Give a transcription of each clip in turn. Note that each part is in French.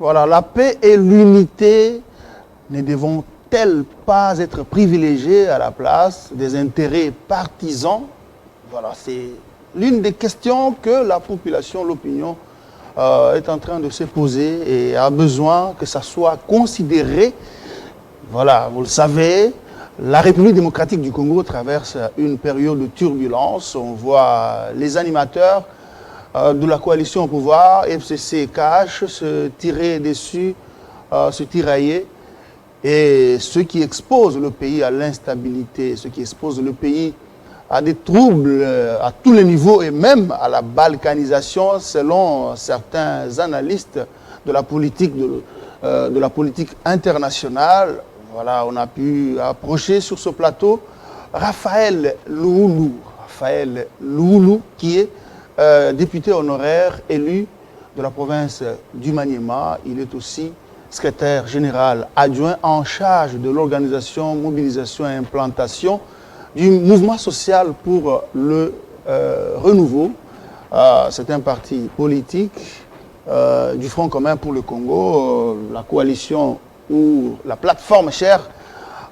Voilà, la paix et l'unité ne devront-elles pas être privilégiées à la place des intérêts partisans? Voilà, c'est l'une des questions que la population, l'opinion est en train de se poser et a besoin que ça soit considéré. Voilà, vous le savez, la République démocratique du Congo traverse une période de turbulence. On voit les animateurs de la coalition au pouvoir, FCC Cash, se tirer dessus, se tirailler. Et ce qui expose le pays à l'instabilité, ce qui expose le pays à des troubles à tous les niveaux et même à la balkanisation selon certains analystes de la politique, internationale. Voilà, on a pu approcher sur ce plateau Raphaël Louloulou. Raphaël Louloulou qui est député honoraire élu de la province du Maniema. Il est aussi secrétaire général adjoint en charge de l'organisation, mobilisation et implantation du mouvement social pour le renouveau. C'est un parti politique du Front commun pour le Congo, la coalition ou la plateforme chère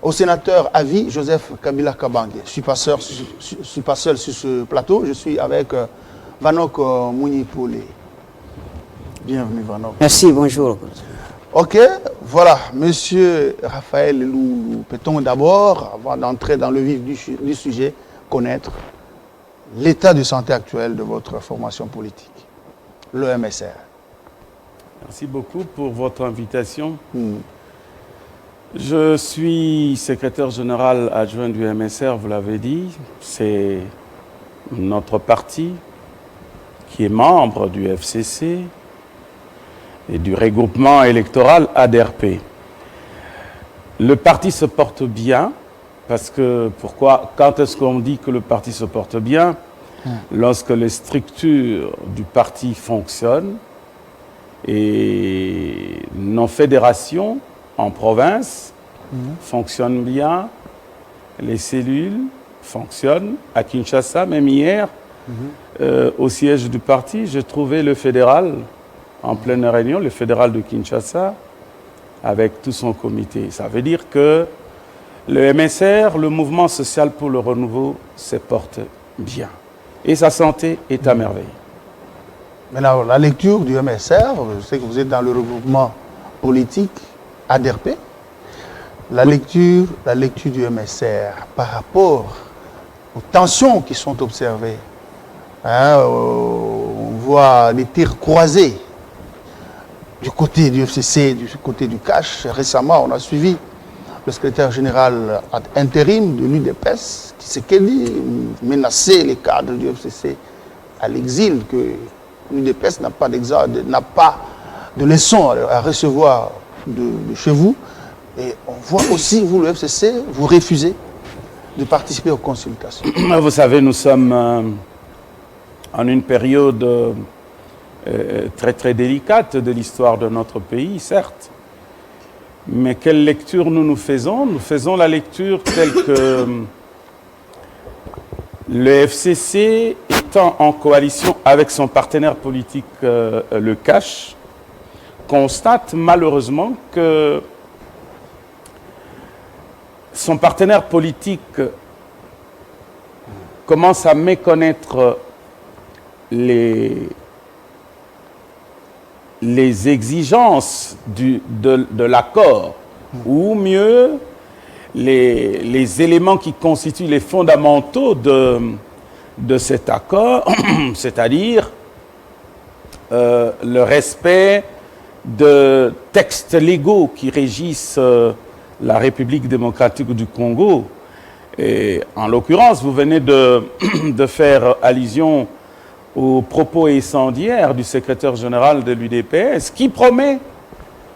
au sénateur à vie Joseph Kabila Kabange. Je ne suis pas seul sur ce plateau, je suis avec Vanok Mounipoule. Bienvenue Vanok. Merci, bonjour. Ok, voilà, monsieur Raphaël Loulou, peut-on d'abord, avant d'entrer dans le vif du sujet, connaître l'état de santé actuel de votre formation politique, le MSR? Merci beaucoup pour votre invitation. Je suis secrétaire général adjoint du MSR, vous l'avez dit. C'est notre parti qui est membre du FCC et du regroupement électoral ADRP. Le parti se porte bien, parce que, pourquoi, quand est-ce qu'on dit que le parti se porte bien? Lorsque les structures du parti fonctionnent et nos fédérations en province fonctionnent bien, les cellules fonctionnent. À Kinshasa, même hier, au siège du parti, j'ai trouvé le fédéral en pleine réunion, le fédéral de Kinshasa, avec tout son comité. Ça veut dire que le MSR, le mouvement social pour le renouveau, se porte bien. Et sa santé est à merveille. Maintenant, la lecture du MSR, je sais que vous êtes dans le regroupement politique ADRP. La lecture du MSR par rapport aux tensions qui sont observées. On voit des tirs croisés du côté du FCC, du côté du CACH. Récemment, on a suivi le secrétaire général intérim de l'UDPS, qui s'est menacé les cadres du FCC à l'exil, que l'UDPS n'a pas de leçons à recevoir de chez vous. Et on voit aussi, vous, le FCC, vous refusez de participer aux consultations. Vous savez, nous sommes en une période très très délicate de l'histoire de notre pays, certes. Mais quelle lecture nous faisons? Nous faisons la lecture telle que le FCC, étant en coalition avec son partenaire politique, le CACH, constate malheureusement que son partenaire politique commence à méconnaître les exigences de l'accord, ou mieux, les éléments qui constituent les fondamentaux de cet accord, c'est-à-dire le respect de textes légaux qui régissent la République démocratique du Congo. Et en l'occurrence, vous venez de faire allusion aux propos incendiaires du secrétaire général de l'UDPS, qui promet,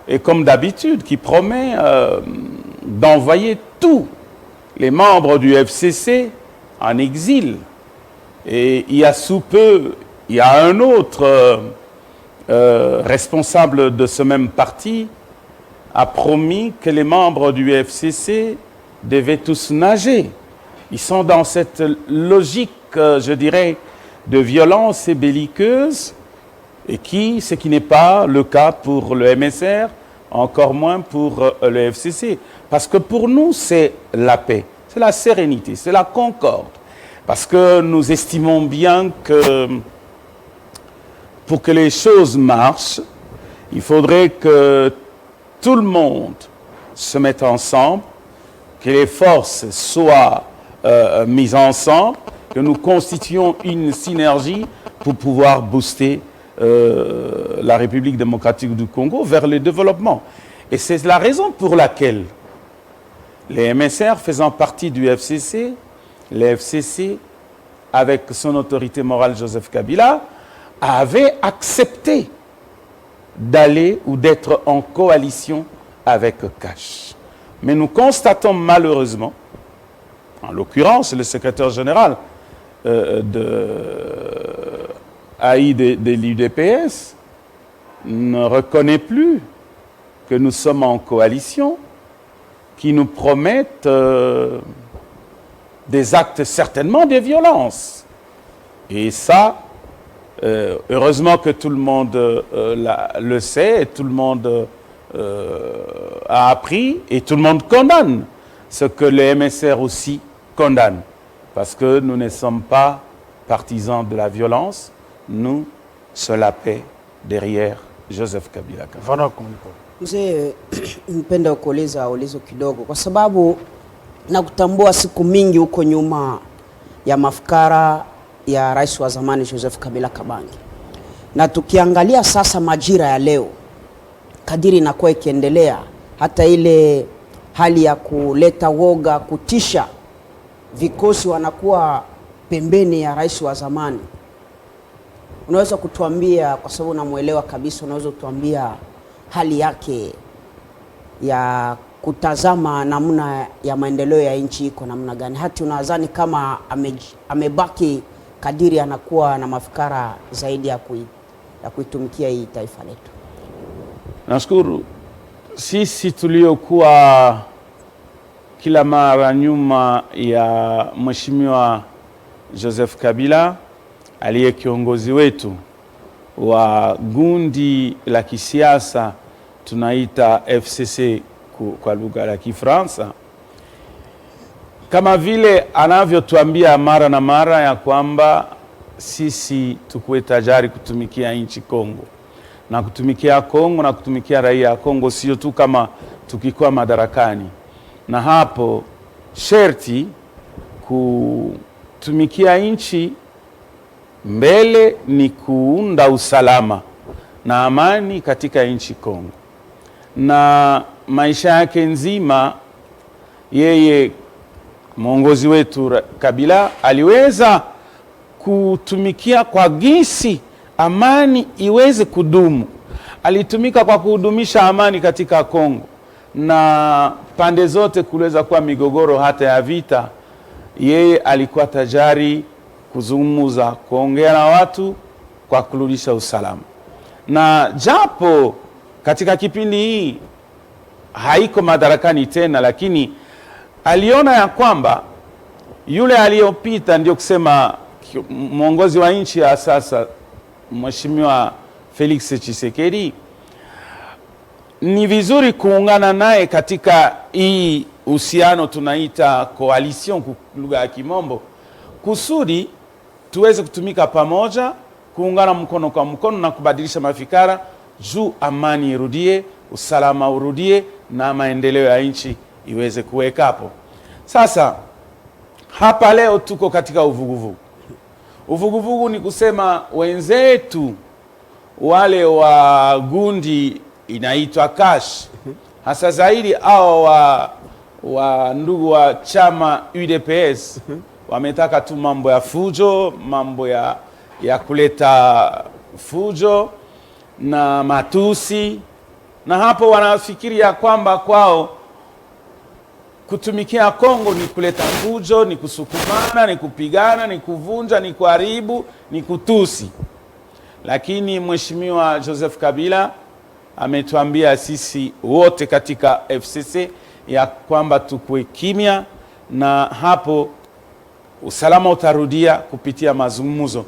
et comme d'habitude, qui promet d'envoyer tous les membres du FCC en exil. Et il y a sous peu, il y a un autre responsable de ce même parti a promis que les membres du FCC devaient tous nager. Ils sont dans cette logique, je dirais, de violence et belliqueuse Et ce qui n'est pas le cas pour le MSR, encore moins pour le FCC. Parce que pour nous, c'est la paix, c'est la sérénité, c'est la concorde. Parce que nous estimons bien que pour que les choses marchent, il faudrait que tout le monde se mette ensemble, que les forces soient mises ensemble, que nous constituions une synergie pour pouvoir booster la République démocratique du Congo vers le développement. Et c'est la raison pour laquelle les MSR faisant partie du FCC, le FCC, avec son autorité morale Joseph Kabila, avait accepté d'aller ou d'être en coalition avec Cash. Mais nous constatons malheureusement, en l'occurrence le secrétaire général de l'UDPS ne reconnaît plus que nous sommes en coalition, qui nous promettent des actes certainement de violence. Et ça, heureusement que tout le monde le sait, et tout le monde a appris, et tout le monde condamne ce que le MSR aussi condamne. Parce que nous ne sommes pas partisans de la violence, nous, c'est la paix derrière Joseph Kabila. Mzee, mpenda kueleza ulizo kidogo kwa sababu na kutambua siku mingi huko nyuma ya mafikara ya rais wa zamani Joseph Kabila Kabange. Na tukiangalia sasa majira ya leo, kadiri inakuwa ikiendelea, hata ile hali ya kuleta woga, kutisha, vikosi wanakuwa pembeni ya rais wa zamani. Unaweza kutuambia, kwa sababu namuelewa kabisa, unaweza kutuambia hali yake ya kutazama namna ya maendeleo ya nchi iko namna gani? Hata unadhani kama amebaki kadiri anakuwa na mafikara zaidi ya kuitumikia hii taifa letu? Nashukuru. Sisi tuliokuwa kila mara nyuma ya Mheshimiwa Joseph Kabila, aliye kiongozi wetu wa gundi la kisiasa tunaita FCC kwa lugha ya Kifaransa, kama vile anavyotuambia mara na mara ya kwamba sisi tukuwe tayari kutumikia nchi Kongo, na kutumikia Kongo na kutumikia raia ya Kongo, sio tu kama tukikuwa madarakani. Na hapo sherti kutumikia nchi mbele ni kuunda usalama na amani katika nchi Kongo. Na maisha yake nzima yeye mwongozi wetu Kabila aliweza kutumikia kwa gisi amani iweze kudumu. Alitumika kwa kudumisha amani katika Kongo, na pande zote kuweza kuwa migogoro hata ya vita, yeye alikuwa tayari kuzungumza, kuongea na watu kwa kurudisha usalama. Na japo katika kipindi hii haiko madarakani tena, lakini aliona ya kwamba yule aliyopita, ndio kusema mwongozi wa nchi ya sasa Mheshimiwa Felix Tshisekedi, ni vizuri kuungana naye katika hii uhusiano tunaita coalition kwa lugha ya Kimombo, kusudi tuweze kutumika pamoja, kuungana mkono kwa mkono na kubadilisha mafikara juu amani irudie, usalama urudie, na maendeleo ya nchi iweze kuwekapo. Sasa hapa leo tuko katika uvuguvugu. Uvuguvugu ni kusema wenzetu wale wa gundi inaitwa Cash, hasa zaidi au wa ndugu wa chama UDPS, wametaka tu mambo ya fujo, mambo ya kuleta fujo na matusi, na hapo wanafikiria kwamba kwao kutumikia Kongo ni kuleta fujo, ni kusukumana, ni kupigana, ni kuvunja, ni kuharibu, ni kutusi. Lakini Mheshimiwa Joseph Kabila ametuambia sisi wote katika FCC ya kwamba tukue kimya, na hapo usalama utarudia kupitia mazungumzo.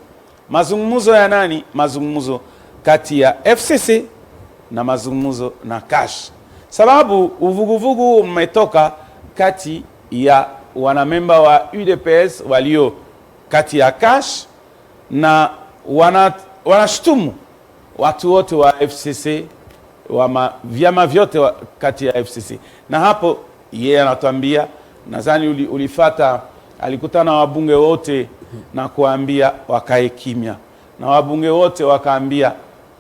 Mazungumzo ya nani? Mazungumzo kati ya FCC na mazungumzo na Kash, sababu uvuguvugu umetoka kati ya wanamemba wa UDPS walio kati ya Kash na wanashtumu watu wote wa FCC vyama vyote kati ya FCC. Na hapo yeye anatuambia, nadhani ulifata, alikutana na wabunge wote na kuambia wakae kimya, na wabunge wote wakaambia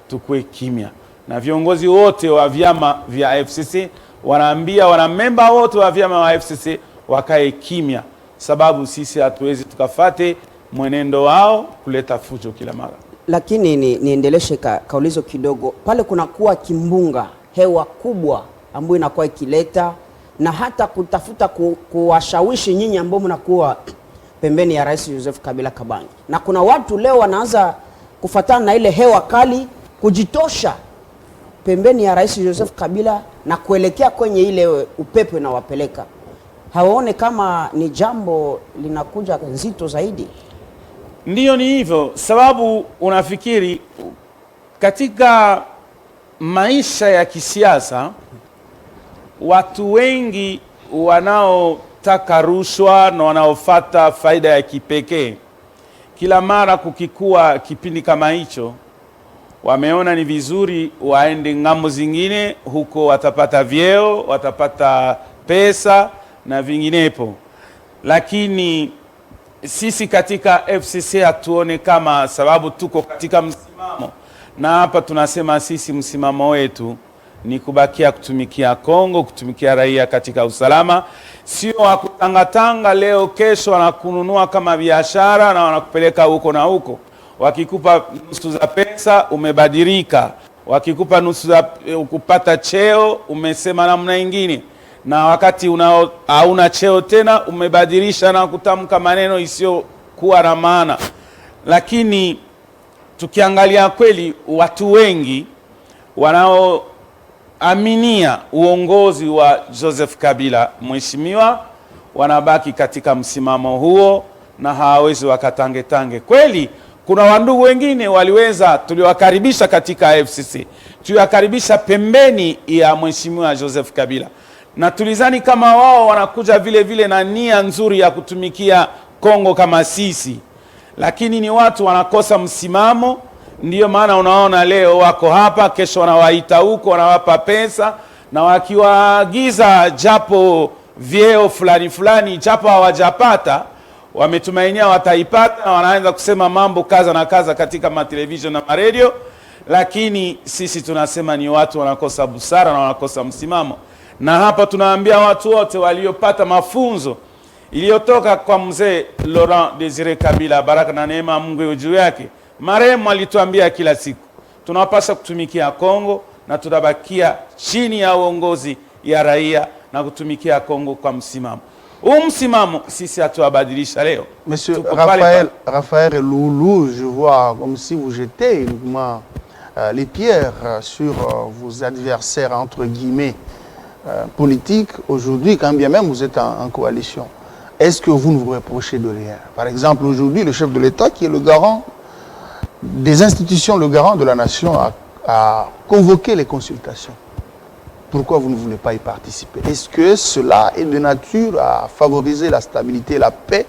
tukue kimya, na viongozi wote wa vyama vya FCC wanaambia wanamemba wote wa vyama wa FCC wakae kimya, sababu sisi hatuwezi tukafate mwenendo wao kuleta fujo kila mara. Lakini niendeleshe kaulizo kidogo. Pale kunakuwa kimbunga, hewa kubwa ambayo inakuwa ikileta na hata kutafuta kuwashawishi nyinyi ambao mnakuwa pembeni ya Rais Joseph Kabila Kabange. Na kuna watu leo wanaanza kufuatana na ile hewa kali kujitosha pembeni ya Rais Joseph Kabila na kuelekea kwenye ile upepo inawapeleka. Hawaone kama ni jambo linakuja nzito zaidi? Ndiyo, ni hivyo, sababu unafikiri katika maisha ya kisiasa watu wengi wanaotaka rushwa na wanaofata faida ya kipekee, kila mara kukikuwa kipindi kama hicho, wameona ni vizuri waende ngambo zingine, huko watapata vyeo, watapata pesa na vinginepo. Lakini sisi katika FCC hatuone kama, sababu tuko katika msimamo, na hapa tunasema sisi msimamo wetu ni kubakia kutumikia Kongo, kutumikia raia katika usalama, sio wakutangatanga leo kesho wanakununua kama biashara na wanakupeleka huko na huko. Wakikupa nusu za pesa umebadilika, wakikupa nusu za kupata cheo umesema namna nyingine, na wakati hauna cheo tena umebadilisha na kutamka maneno isiyo kuwa na maana. Lakini tukiangalia kweli, watu wengi wanaoaminia uongozi wa Joseph Kabila mheshimiwa wanabaki katika msimamo huo na hawawezi wakatangetange. Kweli kuna wandugu wengine tuliwakaribisha katika FCC, tuliwakaribisha pembeni ya mheshimiwa Joseph Kabila, na tulizani kama wao wanakuja vile vile na nia nzuri ya kutumikia Kongo kama sisi, lakini ni watu wanakosa msimamo. Ndiyo maana unaona leo wako hapa, kesho wanawaita huko, wanawapa pesa, na wakiwaagiza japo vyeo fulani fulani, japo hawajapata, wametumainia wataipata, na wanaanza kusema mambo kaza na kaza katika matelevision na maredio. Lakini sisi tunasema ni watu wanakosa busara na wanakosa msimamo. Na hapa tunaambia watu wote waliopata mafunzo iliyotoka kwa mzee Laurent Desire Kabila, baraka na neema Mungu juu yake, marehemu alituambia kila siku tunapaswa kutumikia Kongo na tutabakia chini ya uongozi ya raia na kutumikia Kongo kwa msimamo. Msimamo sisi hatuabadilisha leo. Monsieur Raphaël Loulou, je vois comme si vous jetez uniquement les pierres sur vos adversaires entre guillemets politiques aujourd'hui, quand bien même vous êtes en coalition. Est-ce que vous ne vous reprochez de rien? Par exemple, aujourd'hui, le chef de l'État, qui est le garant des institutions, le garant de la nation, a convoqué les consultations. Pourquoi vous ne voulez pas y participer? Est-ce que cela est de nature à favoriser la stabilité et la paix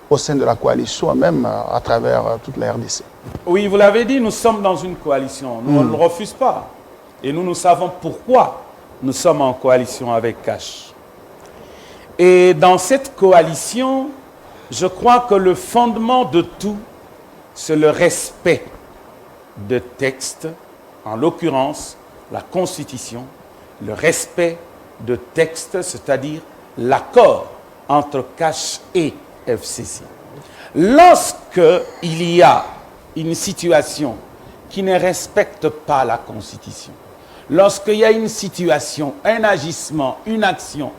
au sein de la coalition, même à travers toute la RDC? Oui, vous l'avez dit, nous sommes dans une coalition. Nous, on ne le refuse pas. Et nous savons pourquoi nous sommes en coalition avec Kash. Et dans cette coalition, je crois que le fondement de tout, c'est le respect de textes, en l'occurrence la Constitution, le respect de textes, c'est-à-dire l'accord entre Kash et FCC. Lorsqu'il y a une situation qui ne respecte pas la Constitution, lorsqu'il y a une situation, un agissement, une action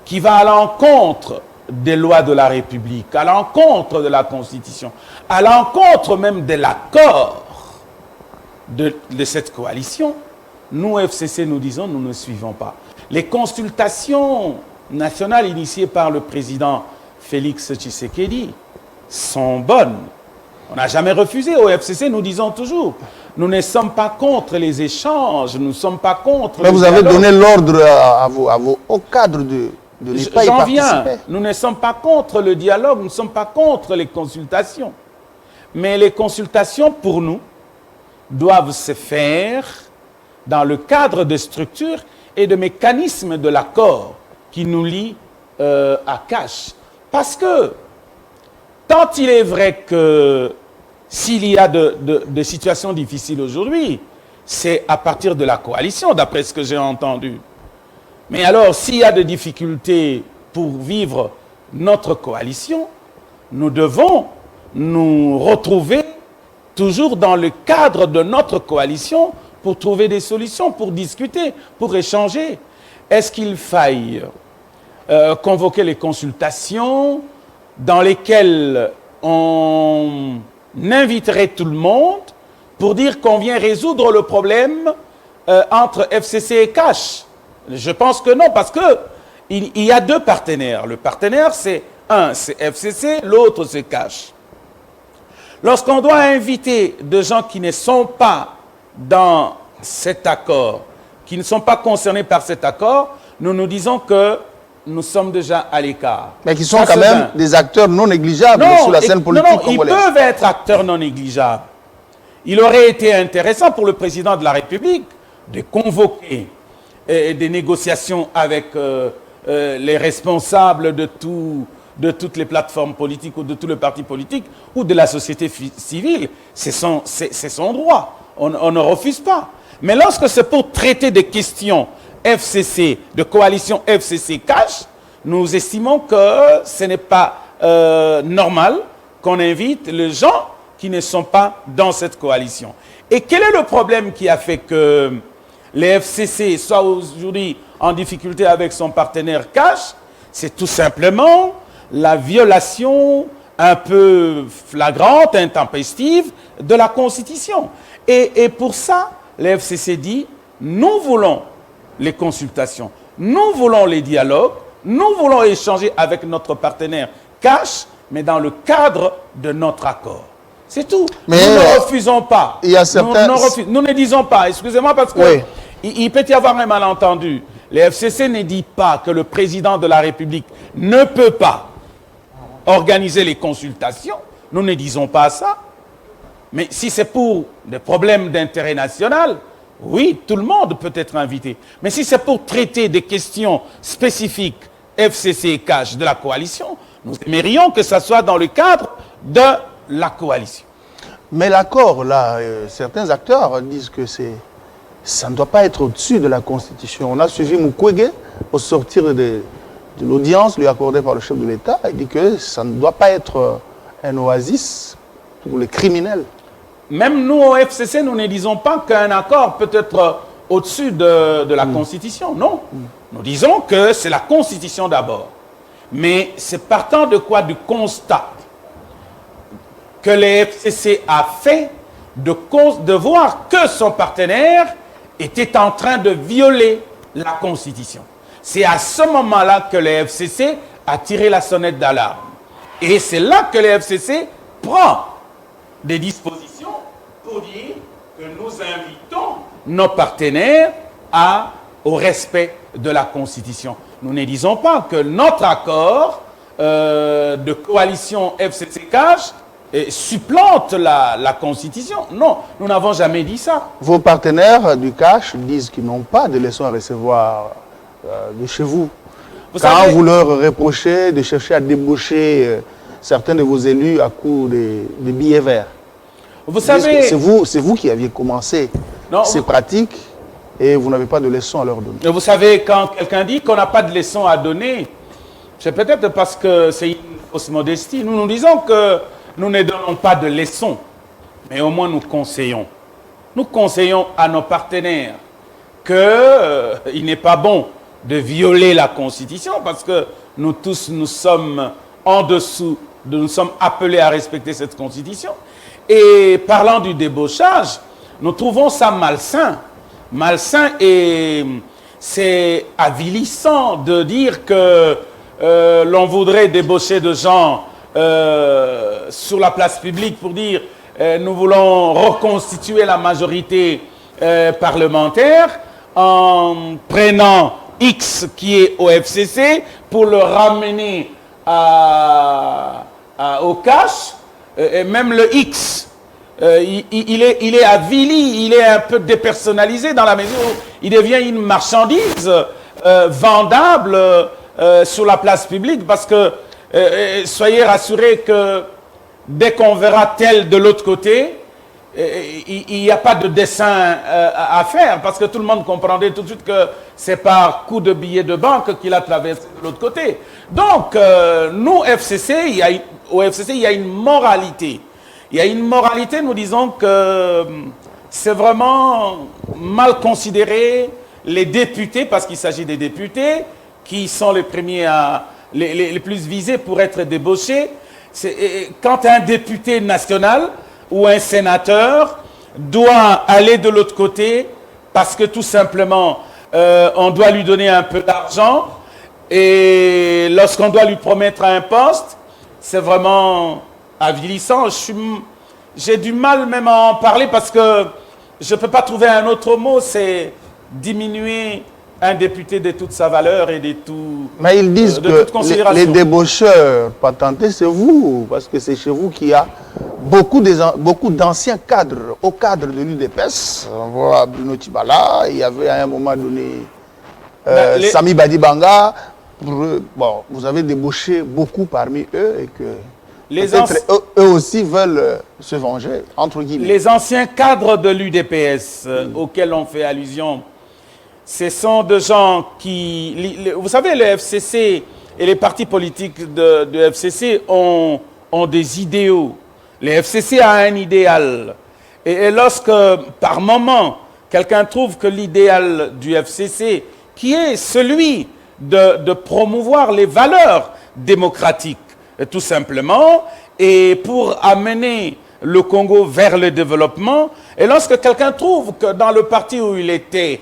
qui va à l'encontre des lois de la République, à l'encontre de la Constitution, à l'encontre même de l'accord de cette coalition, nous, FCC, nous disons, nous ne suivons pas. Les consultations nationales initiées par le président Félix Tshisekedi sont bonnes. On n'a jamais refusé. Au FCC, nous disons toujours, nous ne sommes pas contre les échanges, nous ne sommes pas contre... Mais vous avez donné l'ordre au cadre de l'État. J'en viens. Nous ne sommes pas contre le dialogue, nous ne sommes pas contre les consultations. Mais les consultations, pour nous, doivent se faire dans le cadre de structures et de mécanismes de l'accord qui nous lient à Cash. Parce que, tant il est vrai que s'il y a de situations difficiles aujourd'hui, c'est à partir de la coalition, d'après ce que j'ai entendu. Mais alors, s'il y a des difficultés pour vivre notre coalition, nous devons nous retrouver toujours dans le cadre de notre coalition pour trouver des solutions, pour discuter, pour échanger. Est-ce qu'il faille convoquer les consultations dans lesquelles on inviterait tout le monde pour dire qu'on vient résoudre le problème entre FCC et Cash? Je pense que non, parce qu'il y a deux partenaires. Le partenaire, c'est FCC, l'autre, c'est Cash. Lorsqu'on doit inviter des gens qui ne sont pas dans cet accord, qui ne sont pas concernés par cet accord, nous nous disons que nous sommes déjà à l'écart. Mais qui sont quand même des acteurs non négligeables sur la scène politique congolaise. Ils peuvent être acteurs non négligeables. Il aurait été intéressant pour le président de la République de convoquer des négociations avec les responsables de toutes les plateformes politiques ou de tous les partis politiques ou de la société civile. C'est son droit. On ne refuse pas. Mais lorsque c'est pour traiter des questions FCC, de coalition FCC-Cash, nous estimons que ce n'est pas normal qu'on invite les gens qui ne sont pas dans cette coalition. Et quel est le problème qui a fait que les FCC soient aujourd'hui en difficulté avec son partenaire Cash? C'est tout simplement la violation un peu flagrante, intempestive de la Constitution. Et pour ça, les FCC dit, nous voulons les consultations, nous voulons les dialogues, nous voulons échanger avec notre partenaire Cash, mais dans le cadre de notre accord. C'est tout. Mais nous ne refusons pas. Il y a certains... nous ne disons pas, excusez-moi parce que oui. il peut y avoir un malentendu. Les FCC ne disent pas que le président de la République ne peut pas organiser les consultations. Nous ne disons pas ça. Mais si c'est pour des problèmes d'intérêt national, oui, tout le monde peut être invité. Mais si c'est pour traiter des questions spécifiques FCC et Cash de la coalition, nous aimerions que ça soit dans le cadre de la coalition. Mais l'accord, là, certains acteurs disent que ça ne doit pas être au-dessus de la Constitution. On a suivi Mukwege au sortir de l'audience lui accordée par le chef de l'État. Il dit que ça ne doit pas être un oasis pour les criminels. Même nous, au FCC, nous ne disons pas qu'un accord peut être au-dessus de la Constitution. Non. Nous disons que c'est la Constitution d'abord. Mais c'est partant de quoi? Du constat que les FCC a fait de voir que son partenaire était en train de violer la Constitution. C'est à ce moment-là que les FCC a tiré la sonnette d'alarme. Et c'est là que les FCC prend des dispositions pour dire que nous invitons nos partenaires au respect de la Constitution. Nous ne disons pas que notre accord de coalition FCC-Cash supplante la Constitution. Non, nous n'avons jamais dit ça. Vos partenaires du Cash disent qu'ils n'ont pas de leçons à recevoir de chez vous. Quand vous leur reprochez de chercher à débaucher certains de vos élus à coup de billets verts. Vous savez... C'est vous qui aviez commencé ces pratiques et vous n'avez pas de leçons à leur donner. Vous savez, quand quelqu'un dit qu'on n'a pas de leçons à donner, c'est peut-être parce que c'est une fausse modestie. Nous disons que nous ne donnons pas de leçons, mais au moins nous conseillons. Nous conseillons à nos partenaires qu'il n'est pas bon de violer la Constitution parce que nous tous, nous sommes en dessous, nous sommes appelés à respecter cette Constitution. Et parlant du débauchage, nous trouvons ça malsain. Malsain et c'est avilissant de dire que l'on voudrait débaucher de gens sur la place publique pour dire nous voulons reconstituer la majorité parlementaire en prenant X qui est au FCC pour le ramener au cash, et même le X, il est avili, il est un peu dépersonnalisé dans la mesure où il devient une marchandise vendable sur la place publique, parce que soyez rassurés que dès qu'on verra tel de l'autre côté, il n'y a pas de dessin à faire, parce que tout le monde comprendrait tout de suite que c'est par coup de billet de banque qu'il a traversé de l'autre côté. Donc, nous, au FCC, il y a une moralité. Il y a une moralité, nous disons que c'est vraiment mal considéré les députés, parce qu'il s'agit des députés, qui sont les premiers les plus visés pour être débauchés. Quand un député national ou un sénateur doit aller de l'autre côté parce que tout simplement on doit lui donner un peu d'argent, et lorsqu'on doit lui promettre un poste, c'est vraiment avilissant. J'ai du mal même à en parler parce que je ne peux pas trouver un autre mot, c'est diminuer un député de toute sa valeur et de tout. Mais ils disent que les débaucheurs patentés, c'est vous, parce que c'est chez vous qu'il y a beaucoup d'anciens cadres, au cadre de l'UDPS. On voit Bruno Tibala, il y avait à un moment donné Sami Badibanga. Bon, vous avez débauché beaucoup parmi eux et que eux aussi veulent se venger, entre guillemets. Les anciens cadres de l'UDPS auxquels on fait allusion, ce sont des gens qui... Vous savez, le FCC et les partis politiques de FCC ont des idéaux. Le FCC a un idéal. Et lorsque, par moment, quelqu'un trouve que l'idéal du FCC, qui est celui de promouvoir les valeurs démocratiques, tout simplement, et pour amener le Congo vers le développement, et lorsque quelqu'un trouve que dans le parti où il était,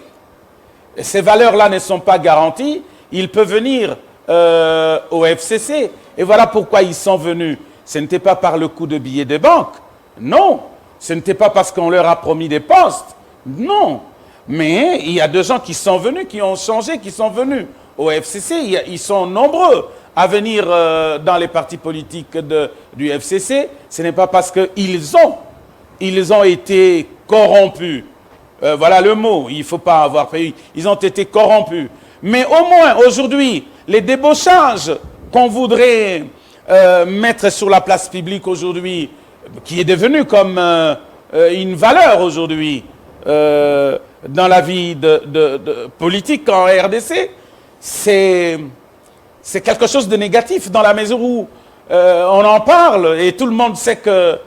ces valeurs-là ne sont pas garanties, il peut venir au FCC. Et voilà pourquoi ils sont venus. Ce n'était pas par le coup de billet de banque. Non. Ce n'était pas parce qu'on leur a promis des postes. Non. Mais il y a des gens qui sont venus, qui ont changé, qui sont venus au FCC. Ils sont nombreux à venir dans les partis politiques du FCC. Ce n'est pas parce qu'ils ont été corrompus. Voilà le mot, il ne faut pas avoir payé. Ils ont été corrompus. Mais au moins, aujourd'hui, les débauchages qu'on voudrait mettre sur la place publique aujourd'hui, qui est devenu comme une valeur aujourd'hui dans la vie politique en RDC, c'est quelque chose de négatif dans la mesure où on en parle et tout le monde sait que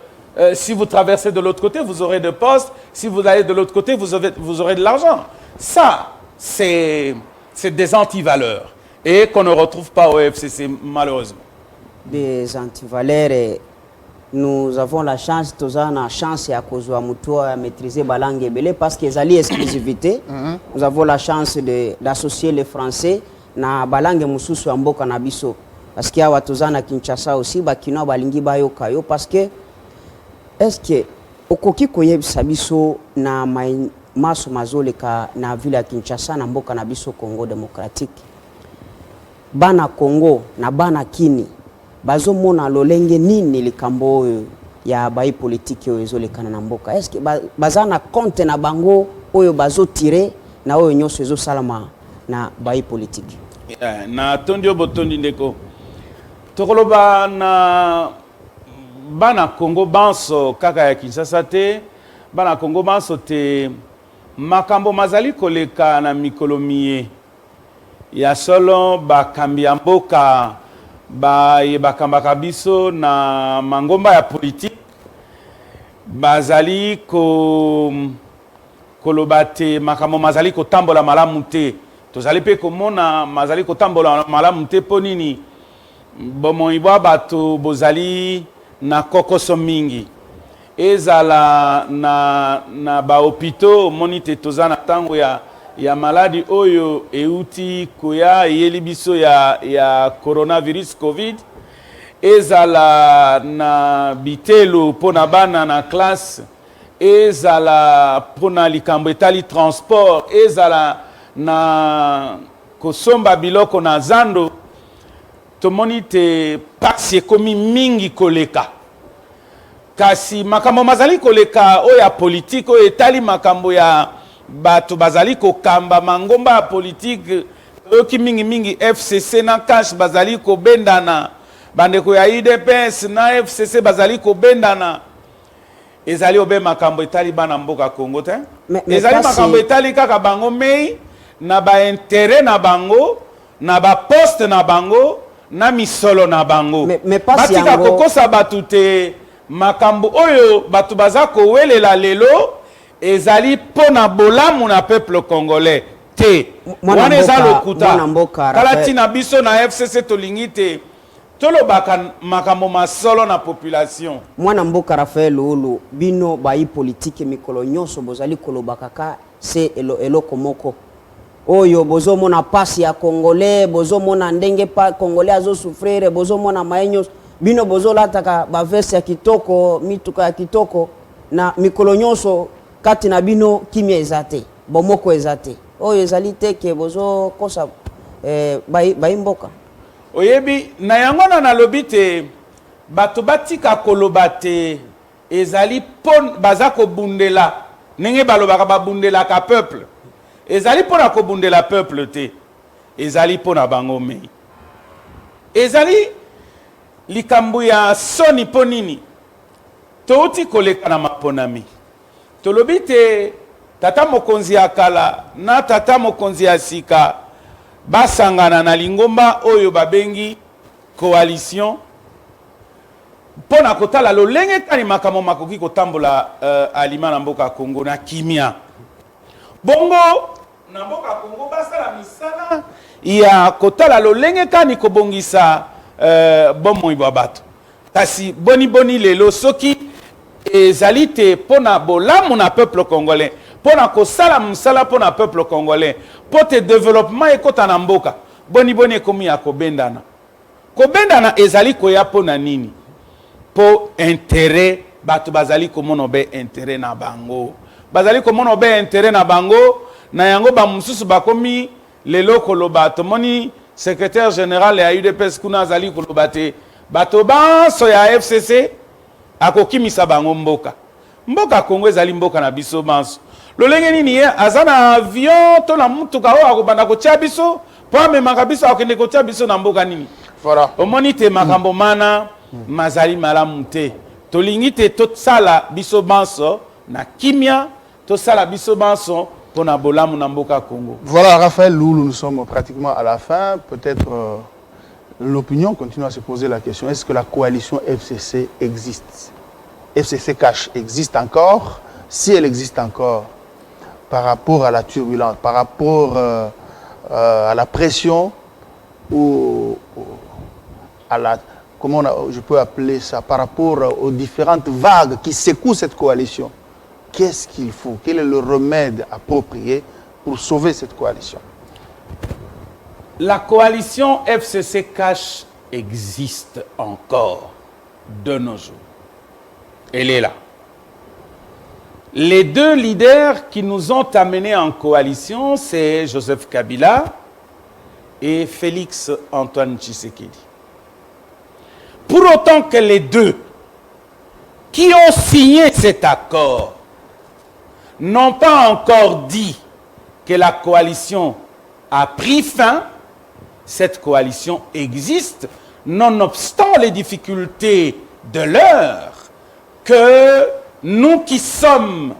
si vous traversez de l'autre côté, vous aurez des postes. Si vous allez de l'autre côté, vous aurez de l'argent. Ça, c'est des antivaleurs et qu'on ne retrouve pas au FCC, malheureusement. Des antivaleurs, nous avons la chance, à cause de maîtriser la langue belé parce qu'ils ont l'exclusivité. Nous avons la chance d'associer les Français na balangue mususu ya mboka na biso. Parce qu'il y a watozana Kinshasa aussi, bakino balingi bayo kayo parce que est-ce que okoki koyebisa biso na maso mazoleka na ville ya Kinshasa na mboka na biso Congo démocratique, bana Congo na bana kini bazomona lolenge nini likambo oyo ya bai politique oyo ezolekana na mboka? Est-ce que bazana compte na bango oyo bazotire na oyo nyonso ezosalama na bai politique? Na tondio botondi ndeko tokoloba na bana Congo banso kaka ya Kinshasa te, bana Congo banso te makambo mazali koleka na mikolo miye ya solo bakambi ya mboka bakambaka biso na mangomba ya politique bazali koloba te makambo mazali kotambola malamu te. Tozali pe komona mazali kotambola malamu te po nini bomoi bwa bato bozali na kokoso mingi ezala na ba hôpitaux moni te toza na tango ya maladi oyo euti koya yeli biso ya coronavirus covid ezala na bitelo pona bana na classe, ezala pona likambo etali transport, ezala na kosomba biloko na zando, tomoni te pasi ekomi mingi koleka. Kasi makambo mazali koleka oya politique oyo etali makambo ya bato bazali kokamba mangomba ya politique oyoki mingi FCC na cash bazali kobendana, bandeko ya UDPS na FCC bazali kobendana, ezali obe makambo etali bana mboka Congo te. Ezali makambo etali kaka bango mei na ba intérêt na bango, na ba poste na bango, na misolo na bango. Batika kokosa batu te makambo oyo batu baza kowelela lelo ezali pona bolamu na peuple congolais te. Wana eza lokuta kalati na biso na FCC tolingi te tolobaka makambo masolo na population. Mwana mboka Raphaël Ulu bino bayi politique mikolo nyonso bozali kolobaka ka se eloko moko oyo bozo mona pasi ya congolais, bozo mona ndenge pa congolais azo souffrir, bozo mona maenyo bino bozo lataka ba veste ya kitoko, mituka ya kitoko na mikolo nyonso kati na bino kimia ezate bomoko ezate oyo ezali teke bozo kosa bayi mboka. Oyebi na yango na lobi te bato batika koloba te ezali pon baza kobundela ndenge balobaka babundela ka peuple, ezali pona kobundela peuple te, ezali pona bango mei, ezali likambo ya soni ponini touti koleka na maponami. Tolobi te tata mokonzi ya kala na tata mokonzi ya sika basangana na lingomba oyo babengi coalition pona kotala lolenge kani makambo makoki kotambola alima na mboka Congo na kimia. Bongo na mboka Congo basala misala ya kotala lolenge kani kobongisa bomoi bwa bato. Kasi boni lelo soki ezali te pona bolamu na peuple congolais, pona kosala msala pona peuple congolais, pote développement ekota na mboka, boni ekomi ya kobendana. Kobendana ezali koya pona nini? Po intérêt bato bazali komono be intérêt na bango. Bazali komono be intérêt na bango, na yango ba mususu bakomi lelo koloba tomoni secrétaire général ya UDPS kuna azali koloba te bato banso ya FCC akokimisa bango mboka. Mboka Congo ezali mboka na biso banso. Lolenge nini ye azana avion to na mutuka oyo akobanda kotia biso po amemaka biso akende kotia biso na mboka nini. Voilà. Omoni te makambo mana mazali malamu te. Tolingi te tosala biso banso na kimia, tosala biso banso pona bolamu na mboka Congo. Voilà, Raphaël Loulou, nous sommes pratiquement à la fin. Peut-être l'opinion continue à se poser la question, est-ce que la coalition FCC existe? FCC Cash existe encore? Si elle existe encore, par rapport à la turbulence, par rapport à la pression ou à la, comment je peux appeler ça, par rapport aux différentes vagues qui secouent cette coalition, qu'est-ce qu'il faut? Quel est le remède approprié pour sauver cette coalition? La coalition FCC Cash existe encore de nos jours. Elle est là. Les deux leaders qui nous ont amenés en coalition, c'est Joseph Kabila et Félix Antoine Tshisekedi. Pour autant que les deux qui ont signé cet accord n'ont pas encore dit que la coalition a pris fin, cette coalition existe, nonobstant les difficultés de l'heure, que nous qui sommes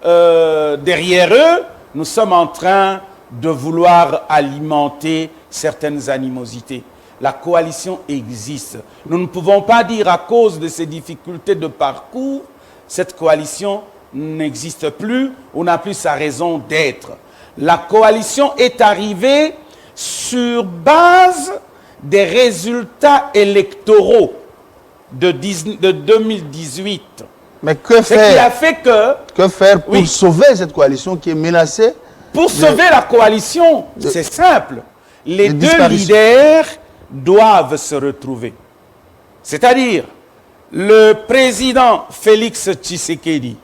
derrière eux, nous sommes en train de vouloir alimenter certaines animosités. La coalition existe. Nous ne pouvons pas dire à cause de ces difficultés de parcours, cette coalition n'existe plus ou n'a plus sa raison d'être. La coalition est arrivée sur base des résultats électoraux de 2018. Mais que faire? Ce qui a fait que faire pour oui, sauver cette coalition qui est menacée? Pour sauver la coalition, c'est simple. Les deux leaders doivent se retrouver. C'est-à-dire, le président Félix Tshisekedi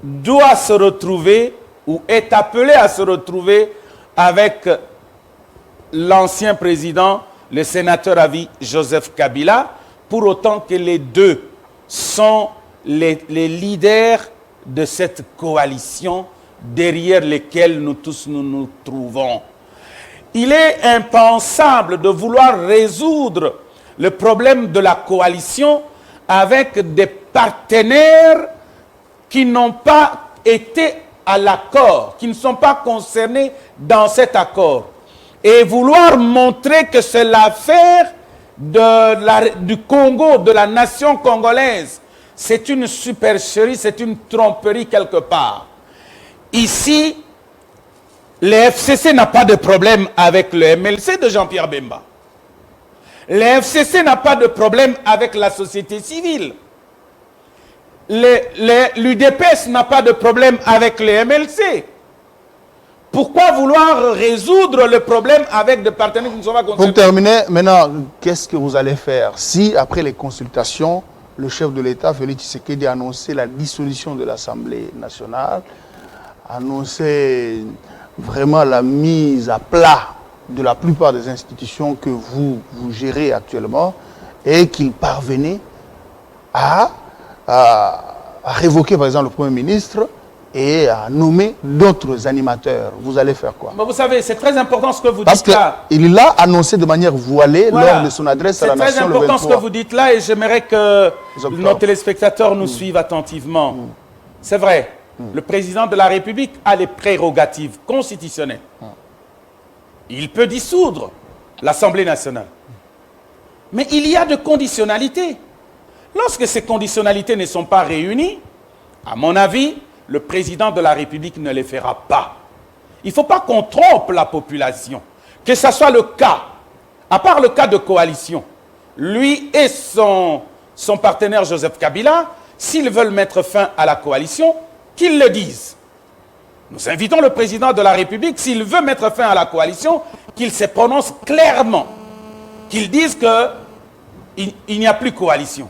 doit se retrouver ou est appelé à se retrouver avec l'ancien président, le sénateur à vie Joseph Kabila, pour autant que les deux sont les leaders de cette coalition derrière lesquels nous tous nous trouvons. Il est impensable de vouloir résoudre le problème de la coalition avec des partenaires qui n'ont pas été à l'accord, qui ne sont pas concernés dans cet accord. Et vouloir montrer que c'est l'affaire du Congo, de la nation congolaise, c'est une supercherie, c'est une tromperie quelque part. Ici, le FCC n'a pas de problème avec le MLC de Jean-Pierre Bemba. Le FCC n'a pas de problème avec la société civile. L'UDPS n'a pas de problème avec le MLC. Pourquoi vouloir résoudre le problème avec des partenaires qui ne sont pas concernés? Pour terminer, maintenant, qu'est-ce que vous allez faire si, après les consultations, le chef de l'État, Félix Tshisekedi, a annoncé la dissolution de l'Assemblée nationale, a annoncé vraiment la mise à plat de la plupart des institutions que vous gérez actuellement, et qu'il parvenait à révoquer, par exemple, le Premier ministre et à nommer d'autres animateurs. Vous allez faire quoi? Mais vous savez, c'est très important ce que vous Parce dites là. qu'il l'a annoncé de manière voilée Voilà. lors de son adresse à la nation. C'est très important ce que vous dites là, et j'aimerais que nos téléspectateurs nous suivent attentivement. C'est vrai, le président de la République a les prérogatives constitutionnelles. Il peut dissoudre l'Assemblée nationale. Mais il y a de conditionnalités. Lorsque ces conditionnalités ne sont pas réunies, à mon avis, le président de la République ne les fera pas. Il ne faut pas qu'on trompe la population. Que ce soit le cas, à part le cas de coalition, lui et son partenaire Joseph Kabila, s'ils veulent mettre fin à la coalition, qu'ils le disent. Nous invitons le président de la République, s'il veut mettre fin à la coalition, qu'il se prononce clairement, qu'il dise qu'il n'y a plus coalition.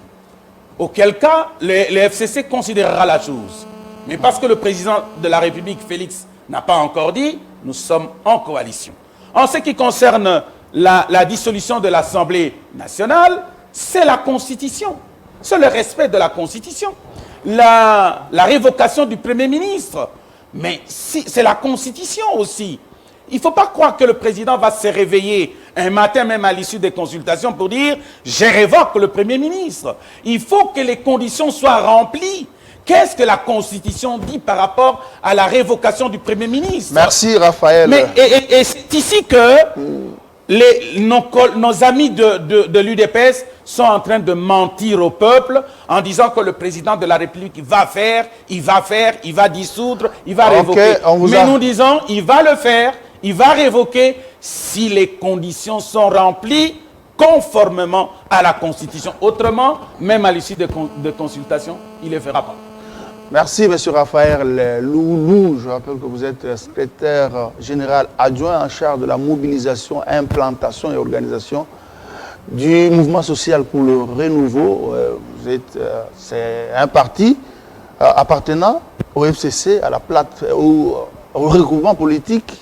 Auquel cas, le FCC considérera la chose. Mais parce que le président de la République, Félix, n'a pas encore dit, nous sommes en coalition. En ce qui concerne la dissolution de l'Assemblée nationale, c'est la Constitution. C'est le respect de la Constitution. La révocation du Premier ministre, mais c'est la Constitution aussi. Il ne faut pas croire que le président va se réveiller un matin, même à l'issue des consultations, pour dire « je révoque le Premier ministre ». Il faut que les conditions soient remplies. Qu'est-ce que la Constitution dit par rapport à la révocation du Premier ministre? Merci, Raphaël. Mais, et c'est ici que nos amis de l'UDPS sont en train de mentir au peuple en disant que le président de la République va faire, il va dissoudre, il va révoquer. Mais nous disons, il va le faire, il va révoquer si les conditions sont remplies conformément à la Constitution. Autrement, même à l'issue de consultations, il ne le fera pas. Merci, M. Raphaël Loulou. Je rappelle que vous êtes secrétaire général adjoint en charge de la mobilisation, implantation et organisation du mouvement social pour le renouveau. C'est un parti appartenant au FCC, au regroupement politique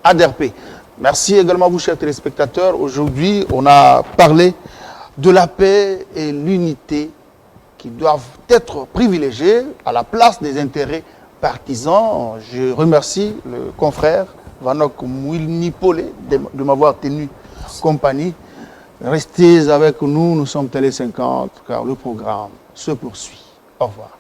ADRP. Merci également à vous, chers téléspectateurs. Aujourd'hui, on a parlé de la paix et l'unité qui doivent être privilégiés à la place des intérêts partisans. Je remercie le confrère Vanok Mouilnipolé de m'avoir tenu compagnie. Restez avec nous, nous sommes Télé 50, car le programme se poursuit. Au revoir.